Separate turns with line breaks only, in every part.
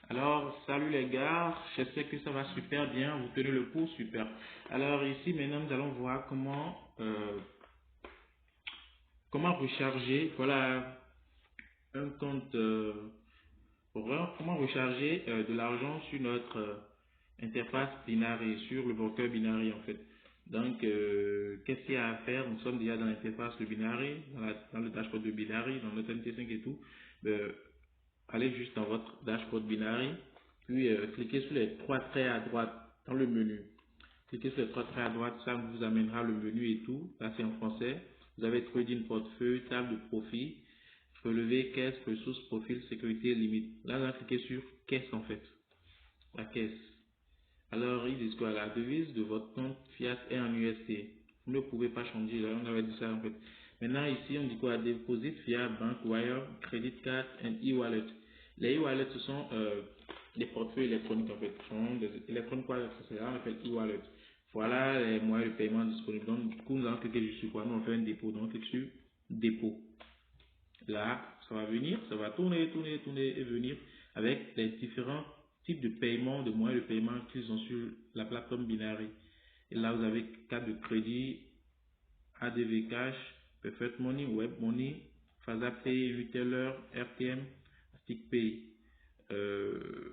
Alors, salut les gars, j'espère que ça va super bien, vous tenez le coup, super. Alors ici, maintenant, nous allons voir comment recharger, voilà, un compte, comment recharger de l'argent sur notre interface Binary, sur le broker Binary en fait. Donc, qu'est-ce qu'il y a à faire? Nous sommes déjà dans l'interface de Binary, dans le dashboard de Binary, dans notre MT5 et tout. Euh, Allez juste dans votre dashboard Binary, puis cliquez sur les trois traits à droite dans le menu. Cliquez sur les trois traits à droite, ça vous amènera le menu et tout. Là, c'est en français. Vous avez trading portefeuille, table de profit, relevé, caisse, ressources, profil, sécurité, limite. Là, vous allez cliquer sur caisse en fait. La caisse. Alors, ils disent quoi? La devise de votre compte fiat est en USD. Vous ne pouvez pas changer. Là, on avait dit ça en fait. Maintenant, ici, on dit quoi? Deposit via bank wire, credit card and e-wallet. Les e-wallets, ce sont des portefeuilles électroniques en fait. Ce sont des électroniques quoi? C'est ça, on appelle e-wallet. Voilà les moyens de paiement disponibles. Donc, du coup, nous allons cliquer sur quoi? Nous, on fait un dépôt. Donc, on clique sur dépôt. Là, ça va venir, ça va tourner, tourner, tourner et venir avec les différents types de paiement, de moyens de paiement qu'ils ont sur la plateforme Binary. Et là, vous avez carte de crédit, ADV Cash, Perfect Money, Web Money, FazaPay, Retailer, RTM, StickPay.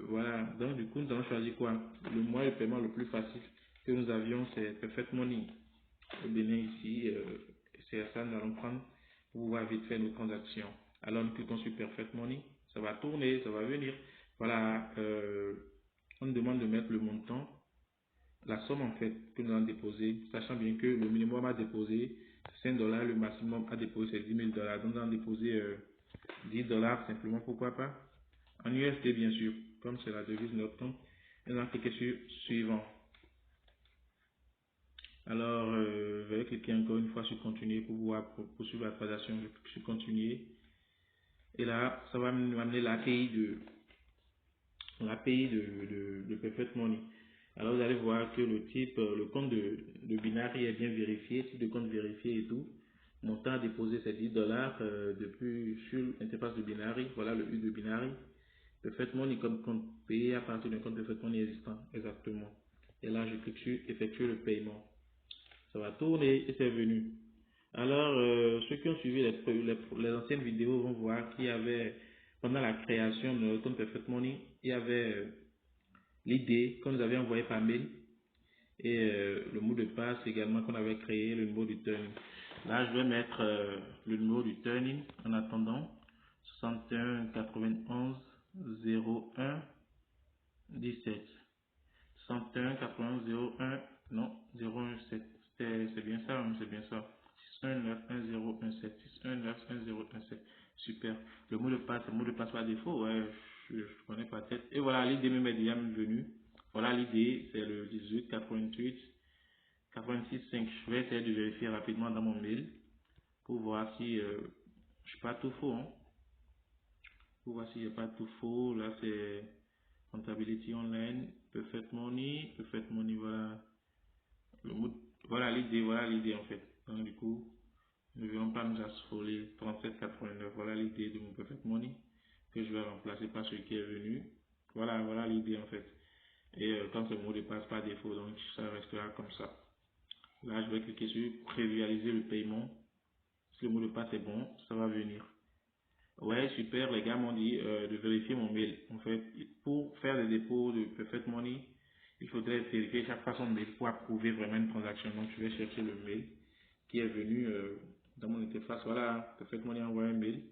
Voilà, donc du coup, nous allons choisir quoi? Le moyen de paiement le plus facile que nous avions, c'est Perfect Money. Au Bénin ici, c'est ça, nous allons prendre pour pouvoir vite faire nos transactions. Alors, nous cliquons sur Perfect Money, ça va tourner, ça va venir. Voilà, on nous demande de mettre le montant, la somme en fait que nous allons déposer, sachant bien que le minimum à déposer, c'est 5 dollars, le maximum à déposer, c'est 10 000 dollars. Donc, nous allons déposer 10 dollars simplement, pourquoi pas, en USD bien sûr, comme c'est la devise de notre compte. Et nous allons cliquer sur Suivant. Alors, je vais cliquer encore une fois sur continuer pour pouvoir poursuivre la transaction. Je clique sur continuer. Et là, ça va m'amener l'API de Perfect Money. Alors, vous allez voir que le type, le compte de Binary est bien vérifié, type de compte vérifié et tout. Montant à déposer, c'est 10 dollars depuis sur l'interface de Binary. Voilà le U de Binary. Perfect Money comme compte payé à partir d'un compte Perfect Money existant. Exactement. Et là, je clique sur effectuer le paiement. Ça va tourner et c'est venu. Alors, ceux qui ont suivi les anciennes vidéos vont voir qu'il y avait, pendant la création de notre compte Perfect Money, il y avait l'idée qu'on nous avait envoyé par mail et le mot de passe également qu'on avait créé, le numéro du turning. Là, je vais mettre le numéro du turning en attendant 61 91 01 17. 61 91 01, non, 017. C'est bien ça, hein, c'est bien ça. 6191017. 6191017. Super. Le mot de passe par défaut, ouais, je connais pas tête. Et voilà, l'idée m'est déjà venue. Voilà, l'idée, c'est le 18 88 86 5. Je vais essayer de vérifier rapidement dans mon mail pour voir si je suis pas tout faux, hein. Pour voir si j'ai pas tout faux. Là, c'est Comptability Online, Perfect Money, voilà. Le mot, voilà l'idée en fait. Donc du coup, ne verrons pas nous affoler 37,89. Voilà l'idée de mon Perfect Money que je vais remplacer par celui qui est venu. Voilà l'idée en fait. Et quand ce mot de passe par défaut, donc ça restera comme ça. Là, je vais cliquer sur prévisualiser le paiement. Si le mot de passe est bon, ça va venir. Ouais, super, les gars m'ont dit de vérifier mon mail. En fait, pour faire le dépôt de Perfect Money, il faudrait vérifier chaque fois son mail pour approuver vraiment une transaction. Donc, je vais chercher le mail qui est venu dans mon interface. Voilà, Perfect Money a envoyé un mail.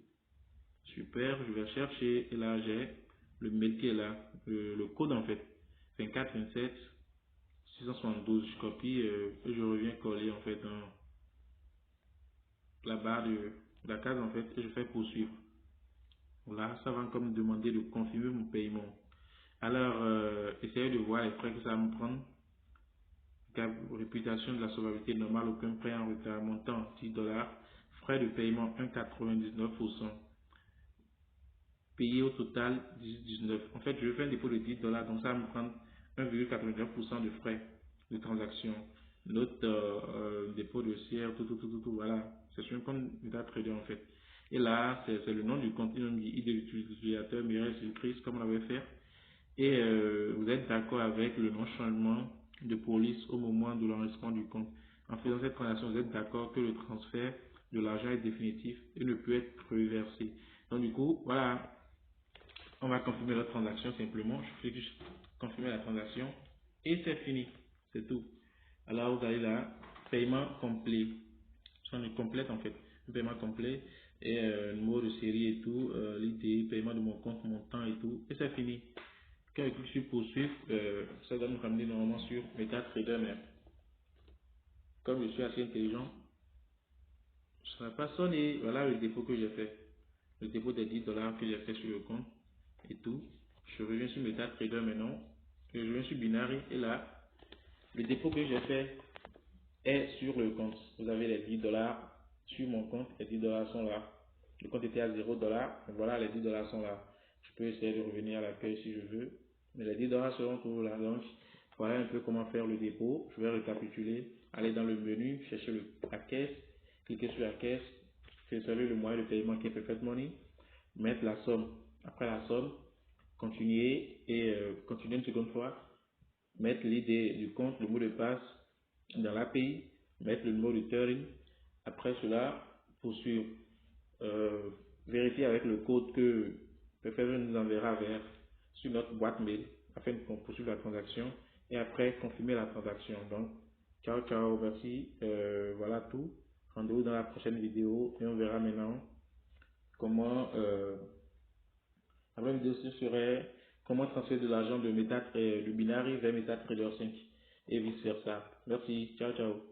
Super, je vais chercher et là, j'ai le mail qui est là, le code en fait, 24 27 672. Je copie et je reviens coller en fait dans la barre de la case en fait et je fais poursuivre. Là, ça va encore me demander de confirmer mon paiement. Alors, essayez de voir les frais que ça va me prendre. Réputation de la solvabilité normale, aucun prêt en retard, montant 10 dollars, frais de paiement 1,99%, payé au total 10,19. En fait, je fais un dépôt de 10 dollars, donc ça va me prendre 1,89% de frais de transaction. Note dépôt de CR, tout, voilà. C'est sur un compte trader en fait. Et là, c'est le nom du compte, il me dit ID de l'utilisateur, Mireille Chris, comme on l'avait fait. et vous êtes d'accord avec le non-changement de police au moment de l'enregistrement du compte. En faisant cette transaction, vous êtes d'accord que le transfert de l'argent est définitif et ne peut être reversé. Donc du coup, voilà, on va confirmer la transaction simplement. Je fais juste confirmer la transaction et c'est fini. C'est tout. Alors vous allez là, paiement complet. On est complète en fait. Le paiement complet et numéro de série et tout, l'idée, paiement de mon compte, montant et tout. Et c'est fini. Quand je clique sur poursuivre, ça doit nous ramener normalement sur MetaTrader, mais comme je suis assez intelligent, ça n'a pas sonné. Voilà le dépôt que j'ai fait. Le dépôt des 10 dollars que j'ai fait sur le compte et tout. Je reviens sur MetaTrader maintenant. Je reviens sur Binary et là, le dépôt que j'ai fait est sur le compte. Vous avez les 10 dollars sur mon compte. Les 10 dollars sont là. Le compte était à 0 dollars. Voilà, les 10 dollars sont là. Je peux essayer de revenir à l'accueil si je veux. Mais les 10 dollars seront toujours là. Donc, voilà un peu comment faire le dépôt. Je vais récapituler. Aller dans le menu, chercher la caisse, cliquer sur la caisse, sélectionner le moyen de paiement qui est Perfect Money, mettre la somme. Après la somme, continuer et continuer une seconde fois, mettre l'idée du compte, le mot de passe dans l'API, mettre le numéro de turn. Après cela, poursuivre, euh, vérifier avec le code que Perfect nous enverra vers sur notre boîte mail afin qu'on poursuive la transaction et après confirmer la transaction. Donc, ciao, ciao, merci. Voilà tout. Rendez-vous dans la prochaine vidéo et on verra maintenant comment la même vidéo ce serait comment transférer de l'argent de Binary vers MetaTrader 5 et vice versa. Merci, ciao, ciao.